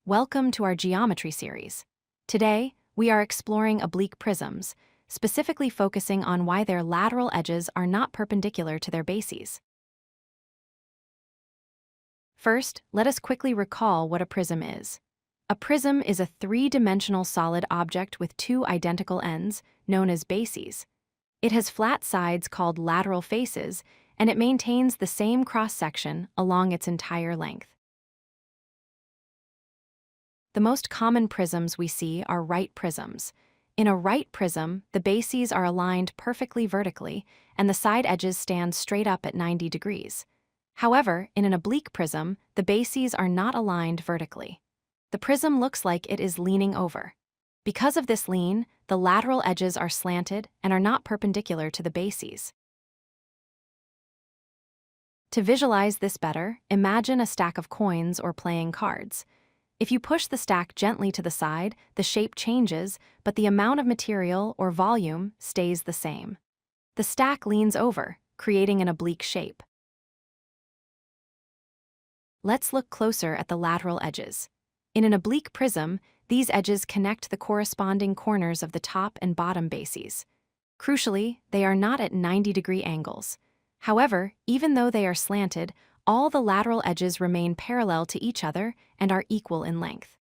Welcome to our geometry series. Today, we are exploring oblique prisms, specifically focusing on why their lateral edges are not perpendicular to their bases. First, let us quickly recall what a prism is. A prism is a three-dimensional solid object with two identical ends, known as bases. It has flat sides called lateral faces, and it maintains the same cross-section along its entire length. The most common prisms we see are right prisms. In a right prism, the bases are aligned perfectly vertically, and the side edges stand straight up at 90 degrees. However, in an oblique prism, the bases are not aligned vertically. The prism looks like it is leaning over. Because of this lean, the lateral edges are slanted and are not perpendicular to the bases. To visualize this better, imagine a stack of coins or playing cards. If you push the stack gently to the side, the shape changes, but the amount of material or volume stays the same. The stack leans over, creating an oblique shape. Let's look closer at the lateral edges. In an oblique prism, these edges connect the corresponding corners of the top and bottom bases. Crucially, they are not at 90-degree angles. However, even though they are slanted, all the lateral edges remain parallel to each other and are equal in length.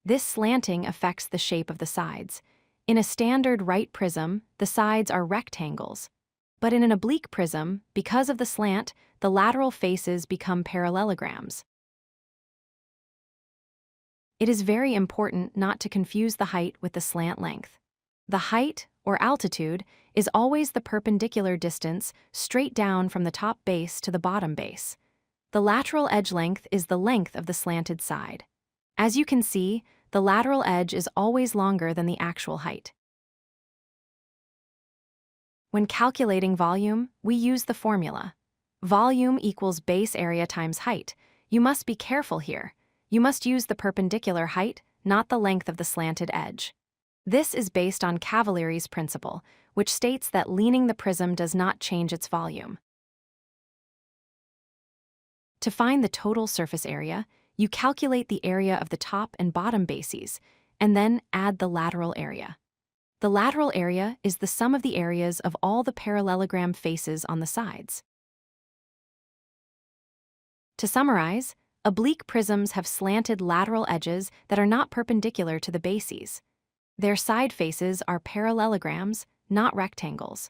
This slanting affects the shape of the sides. In a standard right prism, the sides are rectangles. But in an oblique prism, because of the slant, the lateral faces become parallelograms. It is very important not to confuse the height with the slant length. The height, or altitude, is always the perpendicular distance straight down from the top base to the bottom base. The lateral edge length is the length of the slanted side. As you can see, the lateral edge is always longer than the actual height. When calculating volume, we use the formula. Volume equals base area times height. You must be careful here. You must use the perpendicular height, not the length of the slanted edge. This is based on Cavalieri's Principle, which states that leaning the prism does not change its volume. To find the total surface area, you calculate the area of the top and bottom bases, and then add the lateral area. The lateral area is the sum of the areas of all the parallelogram faces on the sides. To summarize, oblique prisms have slanted lateral edges that are not perpendicular to the bases. Their side faces are parallelograms, not rectangles.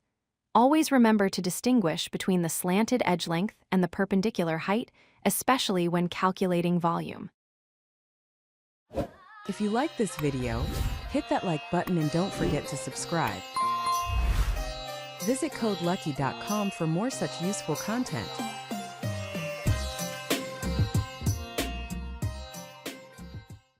Always remember to distinguish between the slanted edge length and the perpendicular height, especially when calculating volume. If you like this video, hit that like button and don't forget to subscribe. Visit codelucky.com for more such useful content.